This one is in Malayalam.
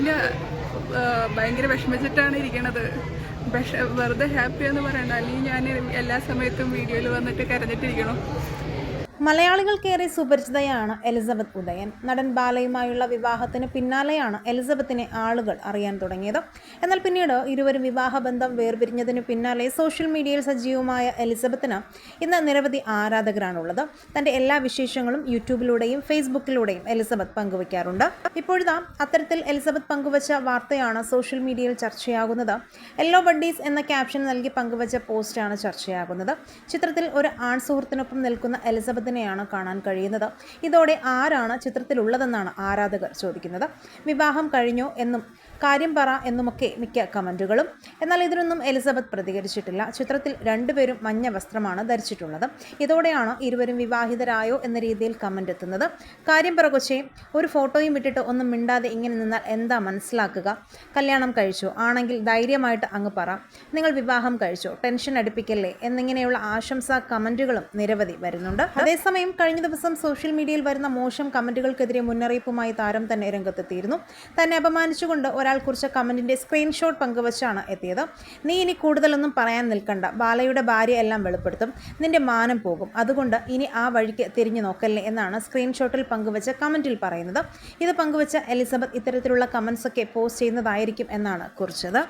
ഇല്ല, ഭയങ്കര വിഷമിച്ചിട്ടാണ് ഇരിക്കണത്. വെറുതെ ഹാപ്പി എന്ന് പറയണ്ട, അല്ലെങ്കിൽ ഞാൻ എല്ലാ സമയത്തും വീഡിയോയിൽ വന്നിട്ട് കരഞ്ഞിട്ടിരിക്കണം. മലയാളികൾക്കേറെ സുപരിചിതയാണ് എലിസബത്ത് ഉദയൻ. നടൻ ബാലയുമായുള്ള വിവാഹത്തിന് പിന്നാലെയാണ് എലിസബത്തിനെ ആളുകൾ അറിയാൻ തുടങ്ങിയത്. എന്നാൽ പിന്നീട് ഇരുവരും വിവാഹബന്ധം വേർപിരിഞ്ഞതിന് പിന്നാലെ സോഷ്യൽ മീഡിയയിൽ സജീവമായ എലിസബത്തിന് ഇന്ന് നിരവധി ആരാധകരാണുള്ളത്. തൻ്റെ എല്ലാ വിശേഷങ്ങളും യൂട്യൂബിലൂടെയും ഫേസ്ബുക്കിലൂടെയും എലിസബത്ത് പങ്കുവയ്ക്കാറുണ്ട്. ഇപ്പോഴിതാ അത്തരത്തിൽ എലിസബത്ത് പങ്കുവച്ച വാർത്തയാണ് സോഷ്യൽ മീഡിയയിൽ ചർച്ചയാകുന്നത്. യെല്ലോ ബഡ്ഡീസ് എന്ന ക്യാപ്ഷൻ നൽകി പങ്കുവച്ച പോസ്റ്റാണ് ചർച്ചയാകുന്നത്. ചിത്രത്തിൽ ഒരു ആൺ സുഹൃത്തിനൊപ്പം നിൽക്കുന്ന എലിസബത്ത് ാണ് കാണാൻ കഴിയുന്നത്. ഇതോടെ ആരാണ് ചിത്രത്തിലുള്ളതെന്നാണ് ആരാധകർ ചോദിക്കുന്നത്. വിവാഹം കഴിഞ്ഞോ എന്നും കാര്യം പറ എന്നുമൊക്കെ മിക്ക കമൻറ്റുകളും. എന്നാൽ ഇതിനൊന്നും എലിസബത്ത് പ്രതികരിച്ചിട്ടില്ല. ചിത്രത്തിൽ രണ്ടുപേരും മഞ്ഞ വസ്ത്രമാണ് ധരിച്ചിട്ടുള്ളത്. ഇതോടെയാണ് ഇരുവരും വിവാഹിതരായോ എന്ന രീതിയിൽ കമൻ്റ് എത്തുന്നത്. കാര്യം പറ കൊച്ചേ, ഒരു ഫോട്ടോയും ഇട്ടിട്ട് ഒന്നും മിണ്ടാതെ ഇങ്ങനെ നിന്നാൽ എന്താ മനസ്സിലാക്കുക? കല്യാണം കഴിച്ചോ? ആണെങ്കിൽ ധൈര്യമായിട്ട് അങ്ങ് പറ. നിങ്ങൾ വിവാഹം കഴിച്ചോ? ടെൻഷൻ അടുപ്പിക്കല്ലേ എന്നിങ്ങനെയുള്ള ആശംസാ കമൻറ്റുകളും നിരവധി വരുന്നുണ്ട്. അതേസമയം കഴിഞ്ഞ ദിവസം സോഷ്യൽ മീഡിയയിൽ വരുന്ന മോശം കമൻറ്റുകൾക്കെതിരെ മുന്നറിയിപ്പുമായി താരം തന്നെ രംഗത്തെത്തിയിരുന്നു. തന്നെ അപമാനിച്ചുകൊണ്ട് ഒരാൾ കുറിച്ച കമൻറ്റിൻ്റെ സ്ക്രീൻഷോട്ട് പങ്കുവച്ചാണ് എത്തിയത്. നീ ഇനി കൂടുതലൊന്നും പറയാൻ നിൽക്കണ്ട, ബാലയുടെ ഭാര്യ എല്ലാം വെളിപ്പെടുത്തും, നിന്റെ മാനം പോകും, അതുകൊണ്ട് ഇനി ആ വഴിക്ക് തിരിഞ്ഞു നോക്കല്ലേ എന്നാണ് സ്ക്രീൻഷോട്ടിൽ പങ്കുവച്ച കമൻറ്റിൽ പറയുന്നത്. ഇത് പങ്കുവച്ച എലിസബത്ത് ഇത്തരത്തിലുള്ള കമൻസൊക്കെ പോസ്റ്റ് ചെയ്യുന്നതായിരിക്കും എന്നാണ് കുറിച്ചത്.